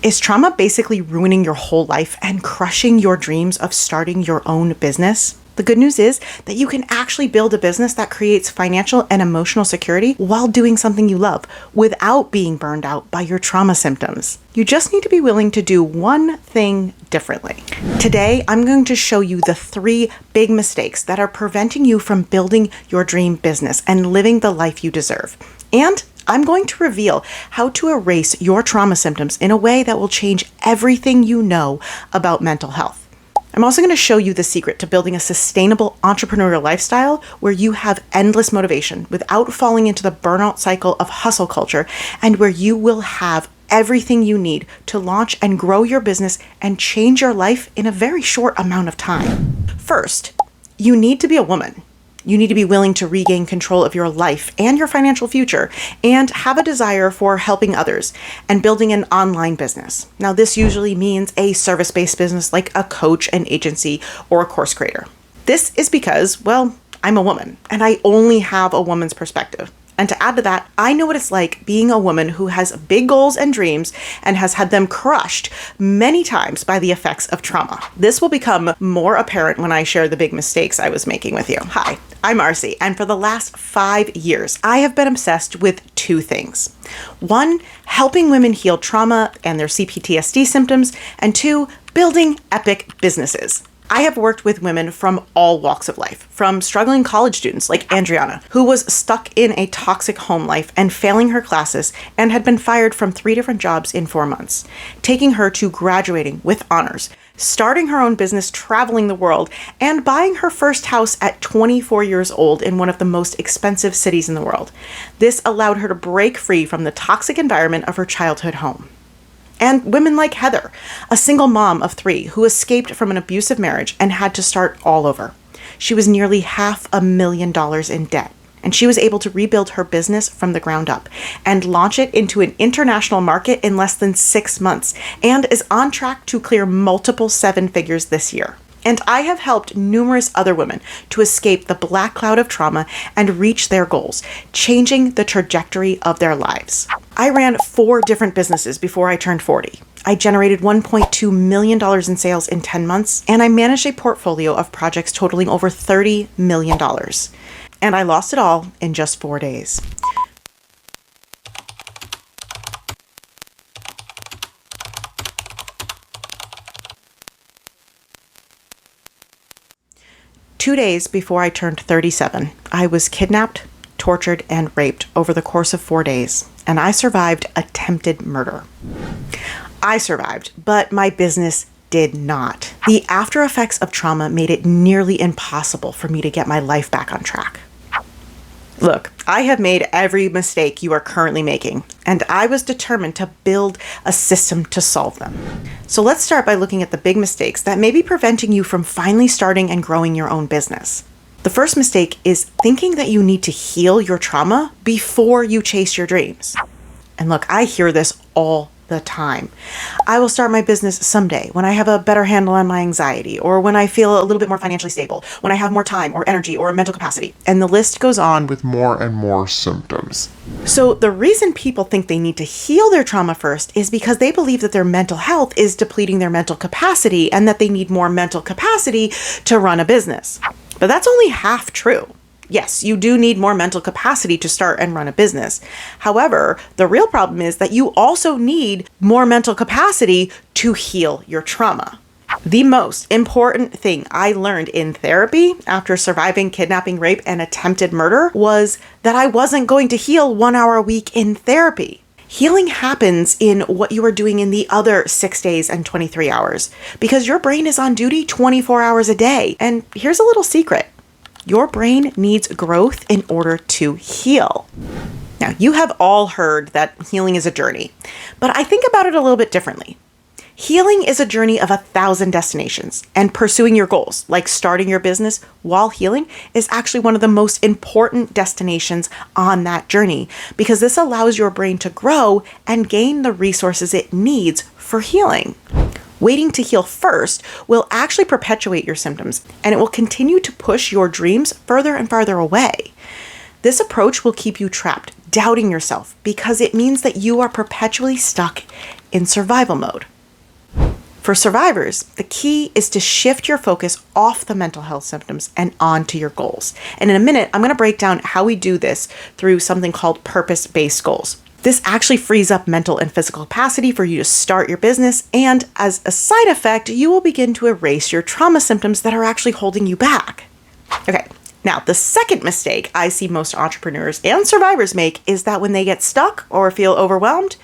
Is trauma basically ruining your whole life and crushing your dreams of starting your own business? The good news is that you can actually build a business that creates financial and emotional security while doing something you love without being burned out by your trauma symptoms. You just need to be willing to do one thing differently. Today, I'm going to show you the 3 big mistakes that are preventing you from building your dream business and living the life you deserve. And I'm going to reveal how to erase your trauma symptoms in a way that will change everything you know about mental health. I'm also going to show you the secret to building a sustainable entrepreneurial lifestyle where you have endless motivation without falling into the burnout cycle of hustle culture, and where you will have everything you need to launch and grow your business and change your life in a very short amount of time. First, you need to be a woman. You need to be willing to regain control of your life and your financial future and have a desire for helping others and building an online business. Now, this usually means a service-based business like a coach, an agency, or a course creator. This is because, well, I'm a woman and I only have a woman's perspective. And to add to that, I know what it's like being a woman who has big goals and dreams and has had them crushed many times by the effects of trauma. This will become more apparent when I share the big mistakes I was making with you. Hi, I'm Arci, and for the last 5 years, I have been obsessed with 2 things. 1, helping women heal trauma and their CPTSD symptoms, and 2, building epic businesses. I have worked with women from all walks of life, from struggling college students like Adriana, who was stuck in a toxic home life and failing her classes and had been fired from 3 different jobs in 4 months, taking her to graduating with honors, starting her own business, traveling the world, and buying her first house at 24 years old in one of the most expensive cities in the world. This allowed her to break free from the toxic environment of her childhood home. And women like Heather, a single mom of 3 who escaped from an abusive marriage and had to start all over. She was nearly $500,000 in debt, and she was able to rebuild her business from the ground up and launch it into an international market in less than 6 months, and is on track to clear multiple 7 figures this year. And I have helped numerous other women to escape the black cloud of trauma and reach their goals, changing the trajectory of their lives. I ran 4 different businesses before I turned 40. I generated $1.2 million in sales in 10 months, and I managed a portfolio of projects totaling over $30 million. And I lost it all in just 4 days. Two days before I turned 37, I was kidnapped, tortured, and raped over the course of 4 days, and I survived attempted murder. I survived, but my business did not. The after effects of trauma made it nearly impossible for me to get my life back on track. Look, I have made every mistake you are currently making, and I was determined to build a system to solve them. So let's start by looking at the big mistakes that may be preventing you from finally starting and growing your own business. The first mistake is thinking that you need to heal your trauma before you chase your dreams. And look, I hear this all the time. I will start my business someday when I have a better handle on my anxiety, or when I feel a little bit more financially stable, when I have more time or energy or mental capacity. And the list goes on with more and more symptoms. So the reason people think they need to heal their trauma first is because they believe that their mental health is depleting their mental capacity and that they need more mental capacity to run a business. But that's only half true. Yes, you do need more mental capacity to start and run a business. However, the real problem is that you also need more mental capacity to heal your trauma. The most important thing I learned in therapy after surviving kidnapping, rape, and attempted murder was that I wasn't going to heal 1 hour a week in therapy. Healing happens in what you are doing in the other 6 days and 23 hours, because your brain is on duty 24 hours a day. And here's a little secret. Your brain needs growth in order to heal. Now, you have all heard that healing is a journey, but I think about it a little bit differently. Healing is a journey of 1,000 destinations, and pursuing your goals, like starting your business while healing, is actually one of the most important destinations on that journey, because this allows your brain to grow and gain the resources it needs for healing. Waiting to heal first will actually perpetuate your symptoms, and it will continue to push your dreams further and farther away. This approach will keep you trapped, doubting yourself, because it means that you are perpetually stuck in survival mode. For survivors, the key is to shift your focus off the mental health symptoms and onto your goals. And in a minute, I'm going to break down how we do this through something called purpose-based goals. This actually frees up mental and physical capacity for you to start your business, and as a side effect, you will begin to erase your trauma symptoms that are actually holding you back. Okay, now the second mistake I see most entrepreneurs and survivors make is that when they get stuck or feel overwhelmed,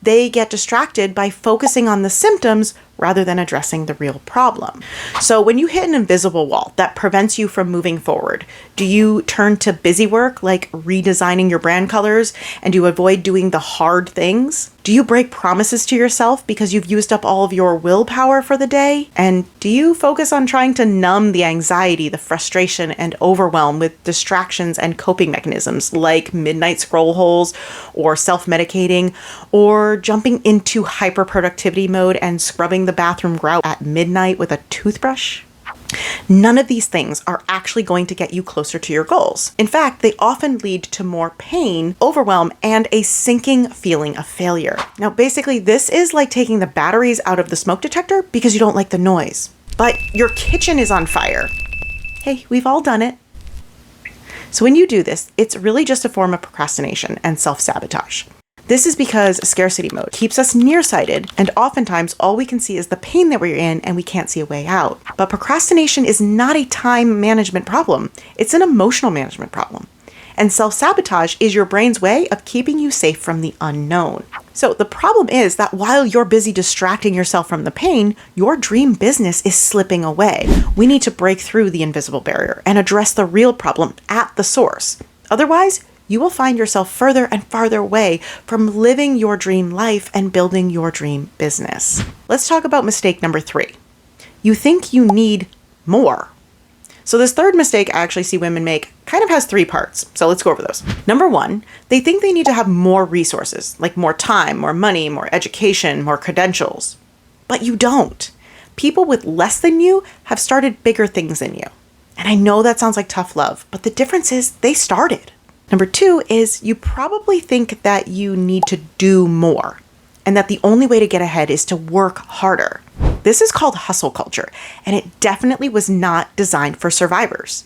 they get distracted by focusing on the symptoms rather than addressing the real problem. So when you hit an invisible wall that prevents you from moving forward, do you turn to busy work like redesigning your brand colors, and do you avoid doing the hard things? Do you break promises to yourself because you've used up all of your willpower for the day? And do you focus on trying to numb the anxiety, the frustration, and overwhelm with distractions and coping mechanisms like midnight scroll holes or self-medicating or jumping into hyper-productivity mode and scrubbing the bathroom grout at midnight with a toothbrush? None of these things are actually going to get you closer to your goals. In fact, they often lead to more pain, overwhelm, and a sinking feeling of failure. Now, basically, this is like taking the batteries out of the smoke detector because you don't like the noise. But your kitchen is on fire. Hey, we've all done it. So when you do this, it's really just a form of procrastination and self-sabotage. This is because scarcity mode keeps us nearsighted, and oftentimes all we can see is the pain that we're in and we can't see a way out. But procrastination is not a time management problem. It's an emotional management problem. And self-sabotage is your brain's way of keeping you safe from the unknown. So the problem is that while you're busy distracting yourself from the pain, your dream business is slipping away. We need to break through the invisible barrier and address the real problem at the source. Otherwise, you will find yourself further and farther away from living your dream life and building your dream business. Let's talk about mistake number 3. You think you need more. So this third mistake I actually see women make kind of has 3 parts. So let's go over those. Number 1, they think they need to have more resources, like more time, more money, more education, more credentials. But you don't. People with less than you have started bigger things than you. And I know that sounds like tough love, but the difference is they started. Number 2 is you probably think that you need to do more and that the only way to get ahead is to work harder. This is called hustle culture, and it definitely was not designed for survivors.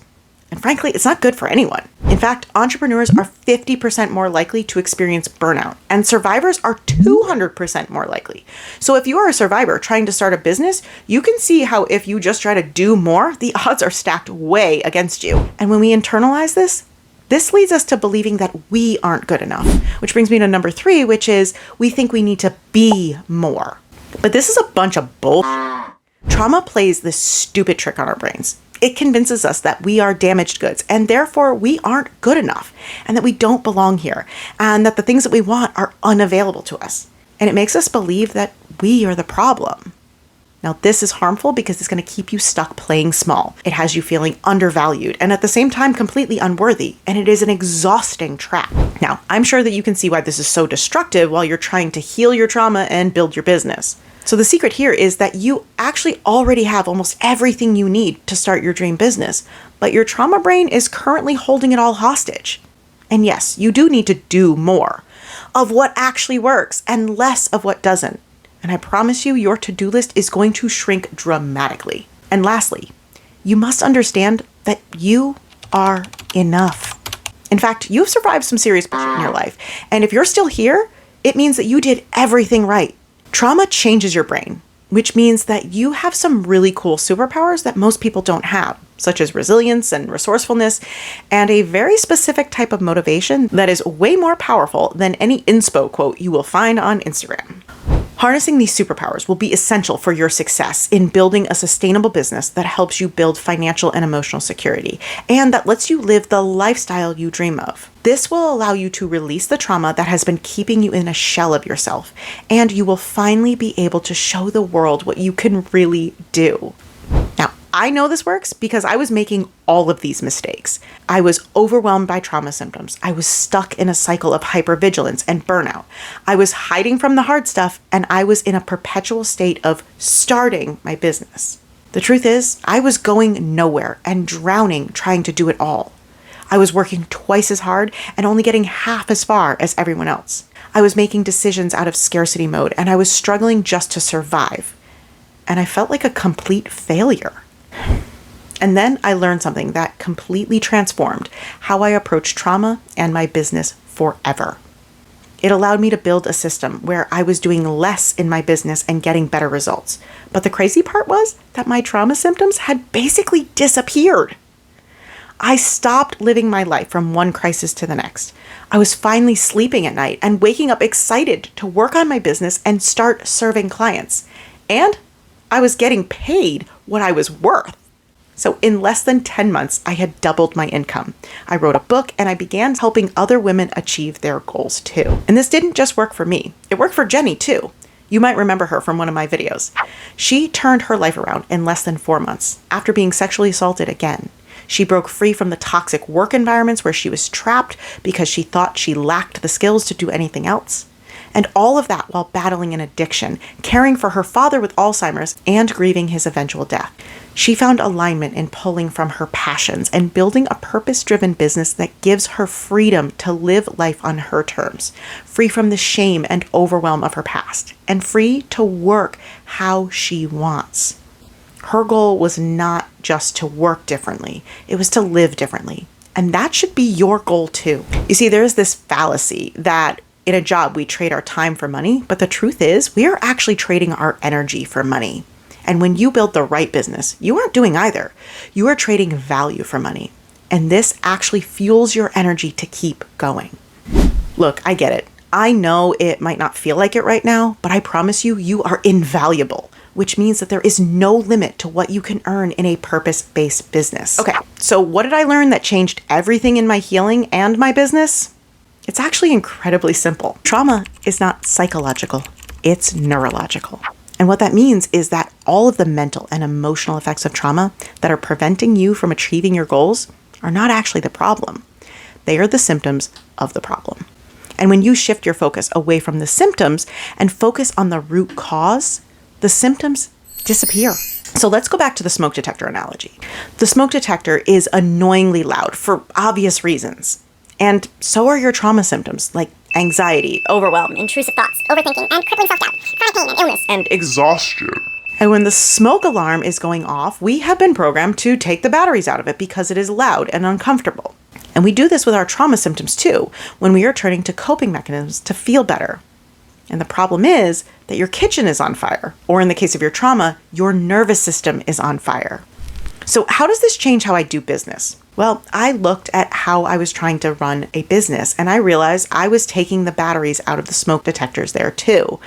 And frankly, it's not good for anyone. In fact, entrepreneurs are 50% more likely to experience burnout, and survivors are 200% more likely. So if you are a survivor trying to start a business, you can see how if you just try to do more, the odds are stacked way against you. And when we internalize this leads us to believing that we aren't good enough, which brings me to number 3, which is we think we need to be more. But this is a bunch of bull. Trauma plays this stupid trick on our brains. It convinces us that we are damaged goods and therefore we aren't good enough and that we don't belong here and that the things that we want are unavailable to us. And it makes us believe that we are the problem. Now, this is harmful because it's going to keep you stuck playing small. It has you feeling undervalued and at the same time completely unworthy, and it is an exhausting trap. Now, I'm sure that you can see why this is so destructive while you're trying to heal your trauma and build your business. So the secret here is that you actually already have almost everything you need to start your dream business, but your trauma brain is currently holding it all hostage. And yes, you do need to do more of what actually works and less of what doesn't. And I promise you, your to-do list is going to shrink dramatically. And lastly, you must understand that you are enough. In fact, you've survived some serious bullshit in your life. And if you're still here, it means that you did everything right. Trauma changes your brain, which means that you have some really cool superpowers that most people don't have, such as resilience and resourcefulness, and a very specific type of motivation that is way more powerful than any inspo quote you will find on Instagram. Harnessing these superpowers will be essential for your success in building a sustainable business that helps you build financial and emotional security, and that lets you live the lifestyle you dream of. This will allow you to release the trauma that has been keeping you in a shell of yourself, and you will finally be able to show the world what you can really do. Now, I know this works because I was making all of these mistakes. I was overwhelmed by trauma symptoms. I was stuck in a cycle of hypervigilance and burnout. I was hiding from the hard stuff, and I was in a perpetual state of starting my business. The truth is, I was going nowhere and drowning trying to do it all. I was working twice as hard and only getting half as far as everyone else. I was making decisions out of scarcity mode, and I was struggling just to survive. And I felt like a complete failure. And then I learned something that completely transformed how I approach trauma and my business forever. It allowed me to build a system where I was doing less in my business and getting better results. But the crazy part was that my trauma symptoms had basically disappeared. I stopped living my life from one crisis to the next. I was finally sleeping at night and waking up excited to work on my business and start serving clients. And I was getting paid what I was worth. So in less than 10 months, I had doubled my income. I wrote a book and I began helping other women achieve their goals too. And this didn't just work for me. It worked for Jenny too. You might remember her from one of my videos. She turned her life around in less than 4 months after being sexually assaulted again. She broke free from the toxic work environments where she was trapped because she thought she lacked the skills to do anything else. And all of that while battling an addiction, caring for her father with Alzheimer's, and grieving his eventual death. She found alignment in pulling from her passions and building a purpose-driven business that gives her freedom to live life on her terms, free from the shame and overwhelm of her past, and free to work how she wants. Her goal was not just to work differently, it was to live differently. And that should be your goal too. You see, there is this fallacy that in a job we trade our time for money, but the truth is we are actually trading our energy for money. And when you build the right business, you aren't doing either. You are trading value for money. And this actually fuels your energy to keep going. Look, I get it. I know it might not feel like it right now, but I promise you, you are invaluable, which means that there is no limit to what you can earn in a purpose-based business. Okay, so what did I learn that changed everything in my healing and my business? It's actually incredibly simple. Trauma is not psychological, it's neurological. And what that means is that all of the mental and emotional effects of trauma that are preventing you from achieving your goals are not actually the problem. They are the symptoms of the problem. And when you shift your focus away from the symptoms and focus on the root cause, the symptoms disappear. So let's go back to the smoke detector analogy. The smoke detector is annoyingly loud for obvious reasons. And so are your trauma symptoms, like anxiety, overwhelm, intrusive thoughts, overthinking, and crippling self-doubt, chronic pain and illness, and exhaustion. And when the smoke alarm is going off, we have been programmed to take the batteries out of it because it is loud and uncomfortable. And we do this with our trauma symptoms too, when we are turning to coping mechanisms to feel better. And the problem is that your kitchen is on fire, or in the case of your trauma, your nervous system is on fire. So how does this change how I do business? Well, I looked at how I was trying to run a business and I realized I was taking the batteries out of the smoke detectors there too.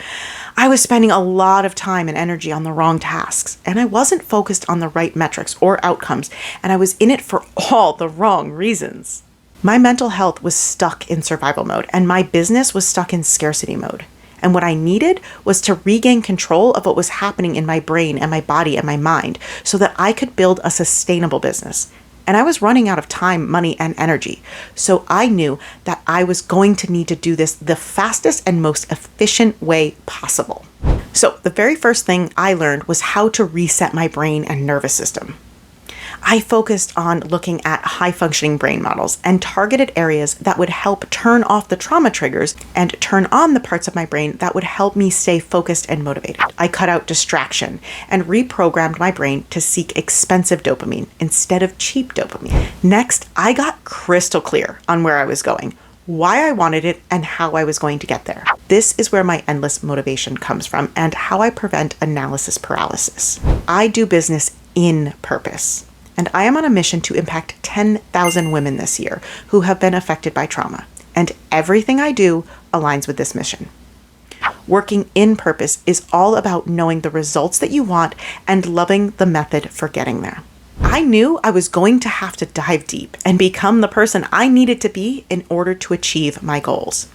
I was spending a lot of time and energy on the wrong tasks and I wasn't focused on the right metrics or outcomes and I was in it for all the wrong reasons. My mental health was stuck in survival mode and my business was stuck in scarcity mode. And what I needed was to regain control of what was happening in my brain and my body and my mind so that I could build a sustainable business. And I was running out of time, money, and energy. So I knew that I was going to need to do this the fastest and most efficient way possible. So the very first thing I learned was how to reset my brain and nervous system. I focused on looking at high-functioning brain models and targeted areas that would help turn off the trauma triggers and turn on the parts of my brain that would help me stay focused and motivated. I cut out distraction and reprogrammed my brain to seek expensive dopamine instead of cheap dopamine. Next, I got crystal clear on where I was going, why I wanted it, and how I was going to get there. This is where my endless motivation comes from and how I prevent analysis paralysis. I do business in purpose. And I am on a mission to impact 10,000 women this year who have been affected by trauma. And everything I do aligns with this mission. Working in purpose is all about knowing the results that you want and loving the method for getting there. I knew I was going to have to dive deep and become the person I needed to be in order to achieve my goals.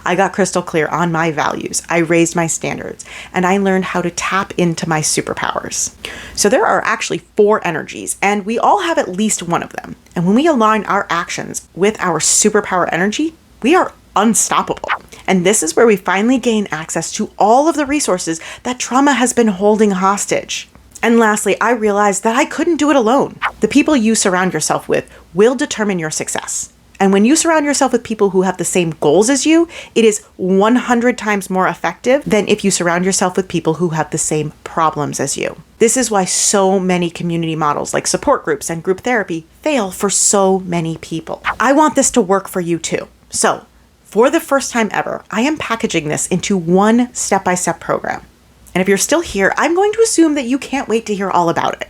I got crystal clear on my values, I raised my standards, and I learned how to tap into my superpowers. So there are actually 4 energies, and we all have at least one of them. And when we align our actions with our superpower energy, we are unstoppable. And this is where we finally gain access to all of the resources that trauma has been holding hostage. And lastly, I realized that I couldn't do it alone. The people you surround yourself with will determine your success. And when you surround yourself with people who have the same goals as you, it is 100 times more effective than if you surround yourself with people who have the same problems as you. This is why so many community models like support groups and group therapy fail for so many people. I want this to work for you too. So, for the first time ever, I am packaging this into one step-by-step program. And if you're still here, I'm going to assume that you can't wait to hear all about it.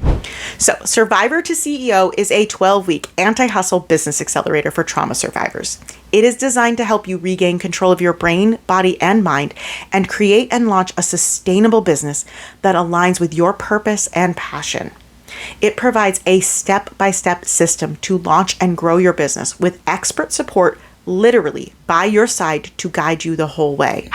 So, Survivor to CEO is a 12-week anti-hustle business accelerator for trauma survivors. It is designed to help you regain control of your brain, body, and mind and create and launch a sustainable business that aligns with your purpose and passion. It provides a step-by-step system to launch and grow your business with expert support literally by your side to guide you the whole way.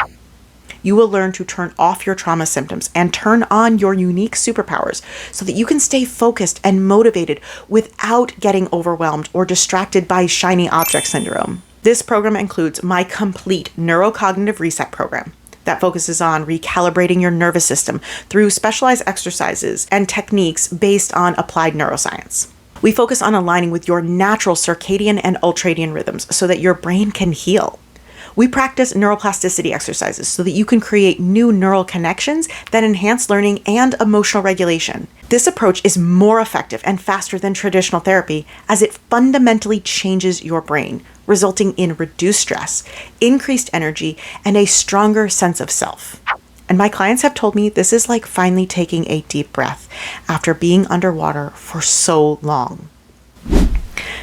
You will learn to turn off your trauma symptoms and turn on your unique superpowers so that you can stay focused and motivated without getting overwhelmed or distracted by shiny object syndrome. This program includes my complete neurocognitive reset program that focuses on recalibrating your nervous system through specialized exercises and techniques based on applied neuroscience. We focus on aligning with your natural circadian and ultradian rhythms so that your brain can heal. We practice neuroplasticity exercises so that you can create new neural connections that enhance learning and emotional regulation. This approach is more effective and faster than traditional therapy as it fundamentally changes your brain, resulting in reduced stress, increased energy, and a stronger sense of self. And my clients have told me this is like finally taking a deep breath after being underwater for so long.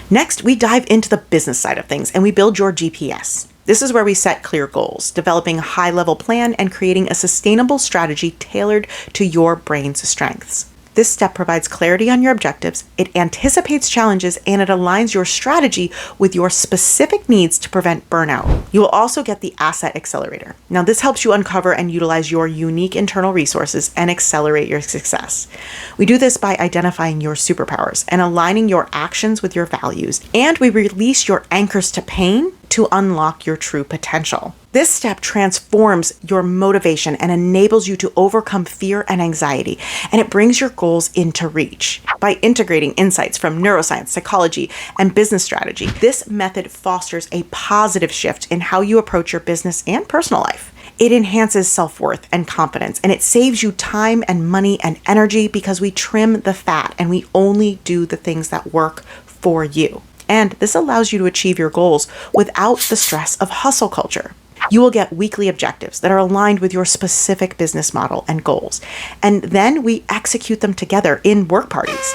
Next, we dive into the business side of things and we build your GPS. This is where we set clear goals, developing a high-level plan, and creating a sustainable strategy tailored to your brain's strengths. This step provides clarity on your objectives, it anticipates challenges, and it aligns your strategy with your specific needs to prevent burnout. You will also get the Asset Accelerator. Now, this helps you uncover and utilize your unique internal resources and accelerate your success. We do this by identifying your superpowers and aligning your actions with your values, and we release your anchors to pain to unlock your true potential. This step transforms your motivation and enables you to overcome fear and anxiety, and it brings your goals into reach. By integrating insights from neuroscience, psychology, and business strategy, this method fosters a positive shift in how you approach your business and personal life. It enhances self-worth and confidence, and it saves you time and money and energy because we trim the fat and we only do the things that work for you. And this allows you to achieve your goals without the stress of hustle culture. You will get weekly objectives that are aligned with your specific business model and goals. And then we execute them together in work parties.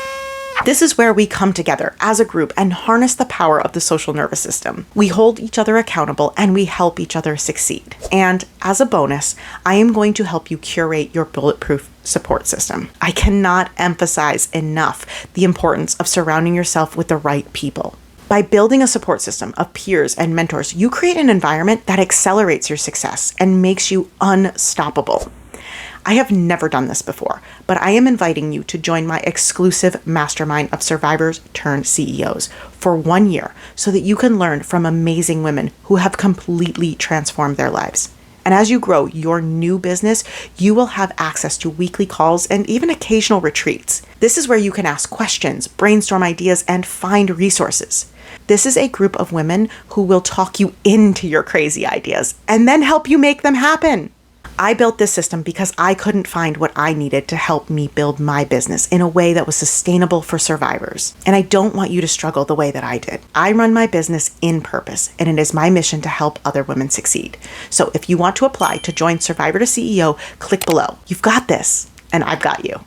This is where we come together as a group and harness the power of the social nervous system. We hold each other accountable and we help each other succeed. And as a bonus, I am going to help you curate your bulletproof support system. I cannot emphasize enough the importance of surrounding yourself with the right people. By building a support system of peers and mentors, you create an environment that accelerates your success and makes you unstoppable. I have never done this before, but I am inviting you to join my exclusive mastermind of survivors turned CEOs for 1 year so that you can learn from amazing women who have completely transformed their lives. And as you grow your new business, you will have access to weekly calls and even occasional retreats. This is where you can ask questions, brainstorm ideas, and find resources. This is a group of women who will talk you into your crazy ideas and then help you make them happen. I built this system because I couldn't find what I needed to help me build my business in a way that was sustainable for survivors. And I don't want you to struggle the way that I did. I run my business in purpose, and it is my mission to help other women succeed. So if you want to apply to join Survivor to CEO, click below. You've got this, and I've got you.